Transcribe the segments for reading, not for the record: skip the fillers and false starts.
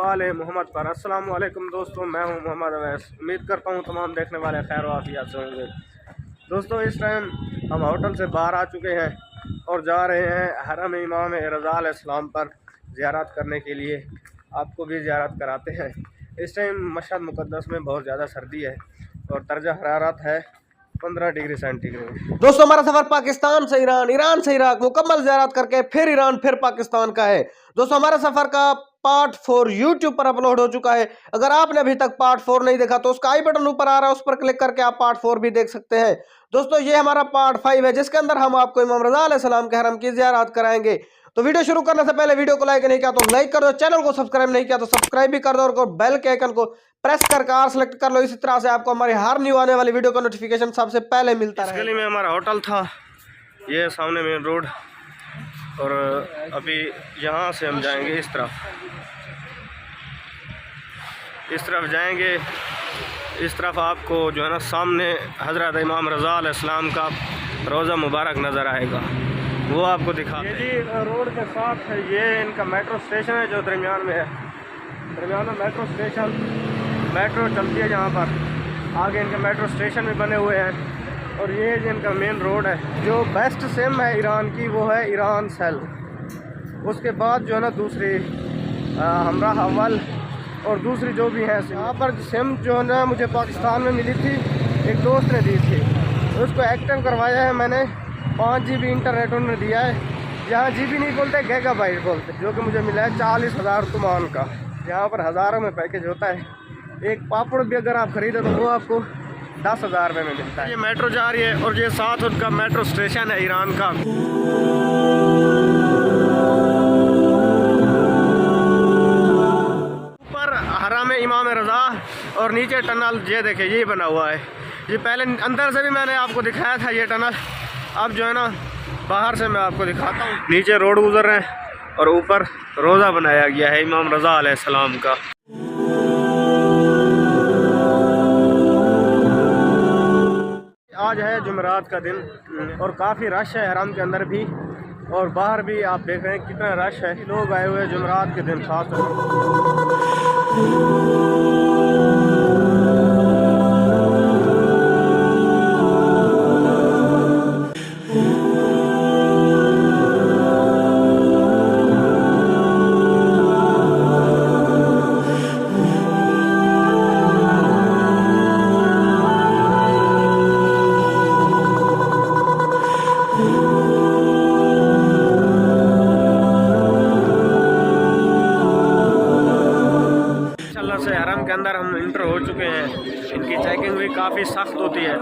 आले मोहम्मद पर। अस्सलाम वालेकुम दोस्तों, मैं हूं मोहम्मद अवैस। उम्मीद करता हूं तमाम देखने वाले खैर वाफियत से होंगे। दोस्तों, इस टाइम हम होटल से बाहर आ चुके हैं और जा रहे हैं हरम इमाम रज़ा अलैहिस्सलाम पर ज़ियारत करने के लिए। आपको भी ज़ियारत कराते हैं। इस टाइम मशहद मुक़द्दस में बहुत ज़्यादा सर्दी है और दर्जा हरारत है 15 डिग्री सेंटीग्रेड। दोस्तों, हमारा सफर पाकिस्तान से ईरान, ईरान से इराक मुकम्मल ज़ियारत करके फिर ईरान फिर पाकिस्तान का है। दोस्तों, हमारे सफर का पार्ट 4 यूट्यूब पर अपलोड हो चुका है। अगर आपने अभी तक पार्ट 4 नहीं देखा तो उसका आई बटन ऊपर आ रहा है, उस पर क्लिक करके आप पार्ट 4 भी देख सकते हैं। दोस्तों, ये हमारा पार्ट 5 है, जिसके अंदर हम आपको इमाम रज़ा अलैहिस्सलाम के हरम की ज़ियारत कराएंगे। तो वीडियो शुरू करने से पहले वीडियो को लाइक नहीं किया तो लाइक कर दो, चैनल को सब्सक्राइब नहीं किया तो सब्सक्राइब भी कर दो और बेल के आइकन को प्रेस करके आर सेलेक्ट कर लो। इसी तरह से आपको हमारी हर न्यू आने वाली वीडियो का नोटिफिकेशन सबसे पहले मिलता है। गली में हमारा होटल था, ये सामने मेन रोड, और अभी यहाँ से हम जाएंगे इस तरफ जाएंगे। इस तरफ आपको जो है ना सामने हज़रत इमाम रज़ा अलैहिस्सलाम का रोज़ा मुबारक नज़र आएगा, वो आपको दिखा। ये जी रोड के साथ है, ये इनका मेट्रो स्टेशन है जो दरमियान में है। दरमियान में मेट्रो स्टेशन, मेट्रो चलती है यहाँ पर। आगे इनके मेट्रो स्टेशन भी बने हुए हैं और ये जिनका मेन रोड है। जो बेस्ट सिम है ईरान की वो है ईरान सेल। उसके बाद जो है ना दूसरी हमरा अव्वल और दूसरी जो भी है। यहाँ पर सिम जो है ना मुझे पाकिस्तान में मिली थी, एक दोस्त ने दी थी, उसको एक्टिव करवाया है मैंने। 5 GB इंटरनेट उन्होंने दिया है। यहाँ GB नहीं बोलते, गीगाबाइट बोलते, जो कि मुझे मिला है 40,000 तुमान का। यहाँ पर हज़ारों में पैकेज होता है। एक पापड़ भी अगर आप खरीदे तो वो आपको 10,000 रुपये में मिलता है। ये मेट्रो जा रही है और ये साथ उनका मेट्रो स्टेशन है ईरान का। ऊपर हरम इमाम रज़ा और नीचे टनल, ये देखे ये बना हुआ है। ये पहले अंदर से भी मैंने आपको दिखाया था ये टनल, अब जो है ना बाहर से मैं आपको दिखाता हूँ। नीचे रोड गुजर रहे हैं और ऊपर रोज़ा बनाया गया है इमाम रज़ा अलैहिस्सलाम का। आज है जुमेरात का दिन और काफ़ी रश है हरम के अंदर भी और बाहर भी। आप देख रहे हैं कितना रश है, लोग आए हुए हैं जुमेरात के दिन खास तौर पर। से हरम के अंदर हम इंटर हो चुके हैं। इनकी चेकिंग भी काफ़ी सख्त होती है।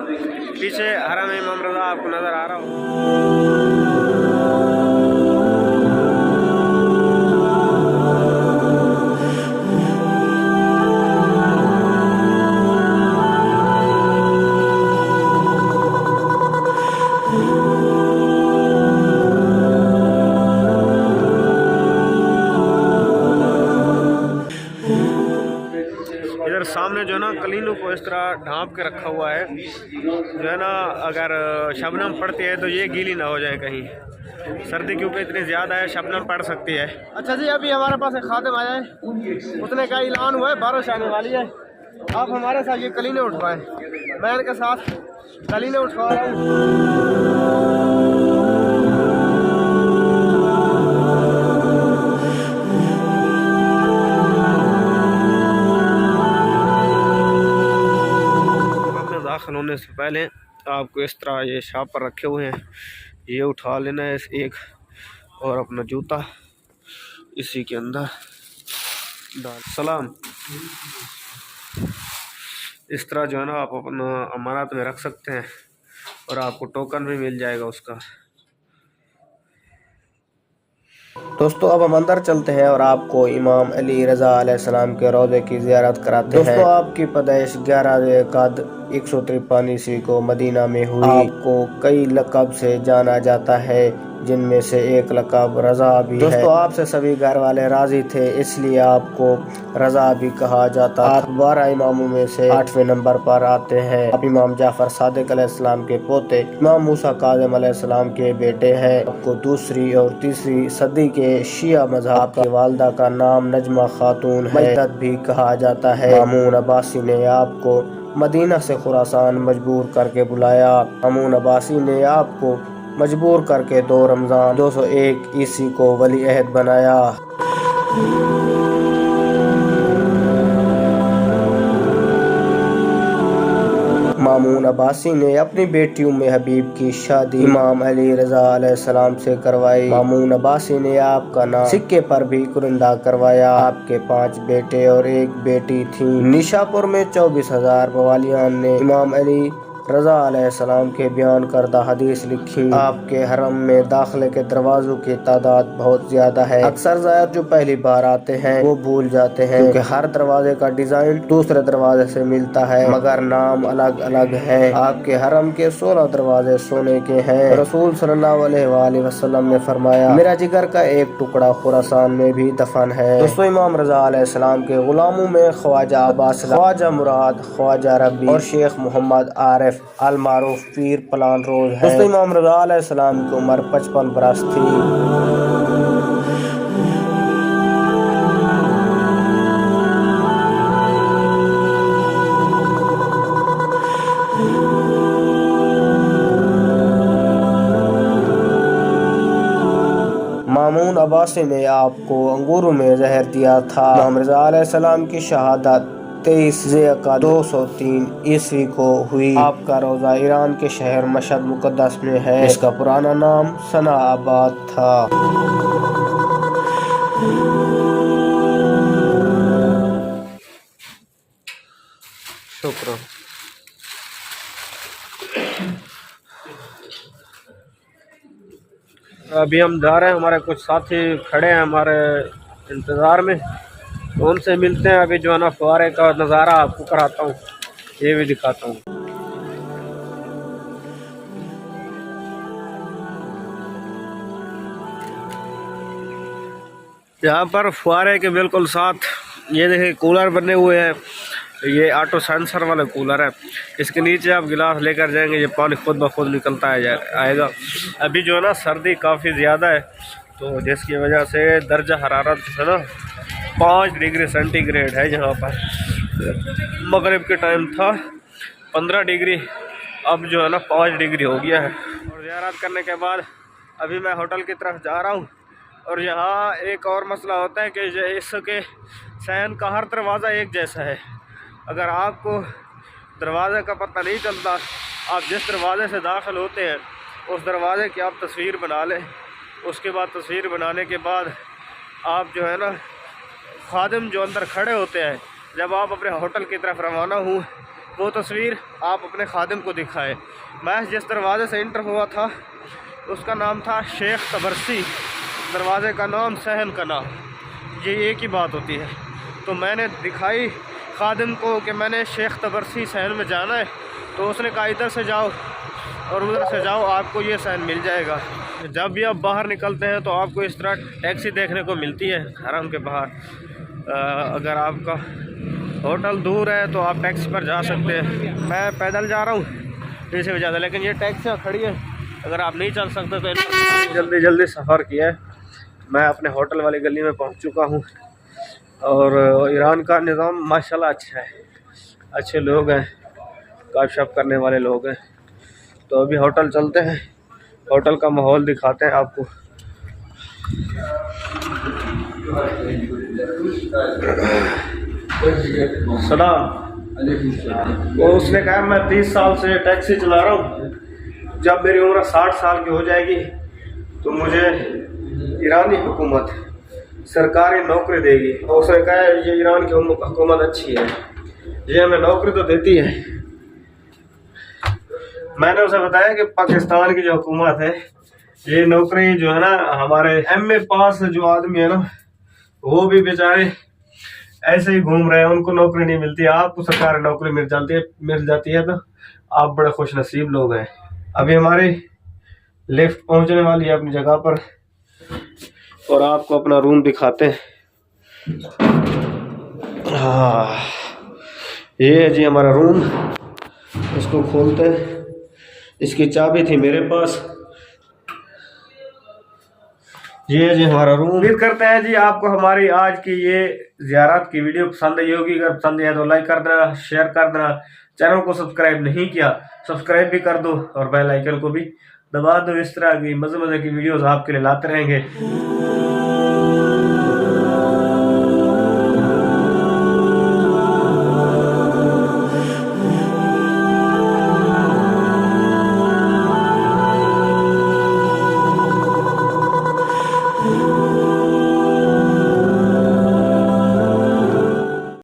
पीछे हरम इमाम रज़ा आपको नज़र आ रहा हो। इधर सामने जो है ना कलीनों को इस तरह ढांप के रखा हुआ है, जो है ना अगर शबनम पड़ती है तो ये गीली ना हो जाए कहीं। सर्दी क्योंकि इतनी ज़्यादा है, शबनम पड़ सकती है। अच्छा जी, अभी हमारे पास एक खादिम आया है, उसने का ऐलान हुआ है बारिश आने वाली है। आप हमारे साथ ये कलीने उठवाएं, मैं इनके साथ कलीने उठवा रहा हूँ। दाखिल होने से पहले आपको इस तरह ये शापर रखे हुए हैं, ये उठा लेना है एक, और अपना जूता इसी के अंदर डाल। सलाम, इस तरह जो है ना आप अपना अमानत में रख सकते हैं और आपको टोकन भी मिल जाएगा उसका। दोस्तों, अब हम अंदर चलते हैं और आपको इमाम अली रज़ा अलैहिस्सलाम के रोज़े की ज़ियारत कराते हैं। दोस्तों, आपकी पैदाइश 11 ज़िलक़ाद 153 ईस्वी को मदीना में हुई। आपको कई लक़ब से जाना जाता है। जिनमें से एक लक़ब रज़ा भी है। दोस्तों, आपसे सभी घर वाले राजी थे, इसलिए आपको रज़ा भी कहा जाता। आप 12 इमामों में से 8वें नंबर पर आते हैं। आप इमाम जाफर सादिक अलैहिस्सलाम के पोते, इमाम मूसा काज़िम अलैहिस्सलाम के बेटे हैं। आपको दूसरी और तीसरी सदी के शिया मज़हब की वालदा का नाम नजमा खातून है, मजदद भी कहा जाता है। मामून अब्बासी ने आपको मदीना से खुरासान मजबूर करके बुलाया। मामून अब्बासी ने आपको मजबूर करके 2 रमज़ान 201 ईस्वी को वली अहद बनाया। मामून अब्बासी ने अपनी बेटी उम्मे हबीब की शादी इमाम अली रज़ा अलैहिस्सलाम से करवाई। मामून अब्बासी ने आपका नाम सिक्के पर भी कुरिंदा करवाया। आपके 5 बेटे और 1 बेटी थी। निशापुर में 24,000 बवालियान ने इमाम अली रज़ा अलैहिस्सलाम के बयान करदा हदीस लिखी। आपके हरम में दाखिले के दरवाजों की तादाद बहुत ज्यादा है। अक्सर ज़ायर जो पहली बार आते हैं वो भूल जाते हैं, क्योंकि हर दरवाजे का डिजाइन दूसरे दरवाजे से मिलता है, मगर नाम अलग अलग है। आपके हरम के 16 दरवाजे सोने के हैं। रसूल सल्लल्लाहु अलैहि वसल्लम ने फरमाया, मेरा जिगर का एक टुकड़ा खुरासान में भी दफन है। दोस्तों, इमाम रज़ा अलैहिस्सलाम के गुलामों में ख्वाजा अब्बास, ख्वाजा मुराद, ख्वाजा रबी और शेख मोहम्मद आरिफ अल मारूफ पीर पलान रोज है। दोस्तों, इमाम रज़ा अलैहिस्सलाम की उम्र 55 बरस थी। मामून अब्बासी ने आपको अंगूरों में जहर दिया था। इमाम रज़ा अलैहिस्सलाम की शहादत 23 ज़िलक़ादा 203 ईस्वी को हुई। आपका रोज़ा ईरान के शहर मशहद मुक़द्दस में है। इसका पुराना नाम सनाआबाद था। शुक्र। अभी हम जा रहे हैं, हमारे कुछ साथी खड़े हैं हमारे इंतज़ार में, तो उनसे मिलते हैं। अभी जो है ना फुवारे का नज़ारा आपको कराता हूँ, ये भी दिखाता हूँ। यहाँ पर फुवारे के बिल्कुल साथ ये देखिए कूलर बने हुए हैं। ये ऑटो सेंसर वाला कूलर है। इसके नीचे आप गिलास लेकर जाएंगे, ये पानी खुद ब खुद निकलता आएगा। अभी जो है ना सर्दी काफ़ी ज़्यादा है, तो जिसकी वजह से दर्जा हरारत जो है ना 5 डिग्री सेंटीग्रेड है। यहाँ पर मगरिब के टाइम था 15 डिग्री, अब जो है ना 5 डिग्री हो गया है। और ज़ियारत करने के बाद अभी मैं होटल की तरफ जा रहा हूँ। और यहाँ एक और मसला होता है कि इसके सहन का हर दरवाज़ा एक जैसा है। अगर आपको दरवाज़े का पता नहीं चलता, आप जिस दरवाज़े से दाखिल होते हैं उस दरवाज़े की आप तस्वीर बना लें। उसके बाद तस्वीर बनाने के बाद आप जो है ना खादिम जो अंदर खड़े होते हैं, जब आप अपने होटल की तरफ रवाना हो, वो तस्वीर आप अपने खादिम को दिखाएं। मैं जिस दरवाज़े से इंटर हुआ था उसका नाम था शेख तबरसी, दरवाज़े का नाम सहन का नाम, ये एक ही बात होती है। तो मैंने दिखाई खादिम को कि मैंने शेख तबरसी सहन में जाना है, तो उसने कहा इधर से जाओ और उधर से जाओ, आपको ये सहन मिल जाएगा। जब भी आप बाहर निकलते हैं तो आपको इस तरह टैक्सी देखने को मिलती है हरम के बाहर। अगर आपका होटल दूर है तो आप टैक्सी पर जा सकते हैं। मैं पैदल जा रहा हूँ इसी वजह से, लेकिन ये टैक्सियाँ खड़ी है। अगर आप नहीं चल सकते तो जल्दी जल्दी सफ़र किया है। मैं अपने होटल वाली गली में पहुँच चुका हूँ। और ईरान का निज़ाम माशाल्लाह अच्छा है, अच्छे लोग हैं, गपशप करने वाले लोग हैं। तो अभी होटल चलते हैं, होटल का माहौल दिखाते हैं आपको। सलाम। वो उसने कहा मैं 30 साल से टैक्सी चला रहा हूँ, जब मेरी उम्र 60 साल की हो जाएगी तो मुझे ईरानी हुकूमत सरकारी नौकरी देगी। और उसने कहा ये ईरान की हुकूमत अच्छी है, ये हमें नौकरी तो देती है। मैंने उसे बताया कि पाकिस्तान की जो हुकूमत है, ये नौकरी जो है ना हमारे MA पास जो आदमी है ना, वो भी बेचारे ऐसे ही घूम रहे हैं, उनको नौकरी नहीं मिलती। आपको सरकारी नौकरी मिल जाती है तो आप बड़े खुश नसीब लोग हैं। अभी हमारी लिफ्ट पहुंचने वाली है अपनी जगह पर और आपको अपना रूम दिखाते हैं। हाँ, ये है जी हमारा रूम। इसको खोलते हैं। इसकी चाबी थी मेरे पास। ये है जी हमारा रूम। उम्मीद करते हैं जी आपको हमारी आज की ये ज़ियारत की वीडियो पसंद आई होगी। अगर पसंद है तो लाइक कर देना, शेयर कर देना। चैनल को सब्सक्राइब नहीं किया, सब्सक्राइब भी कर दो और बेल आइकन को भी दबा दो। इस तरह की मजे मजे की वीडियोस आपके लिए लाते रहेंगे।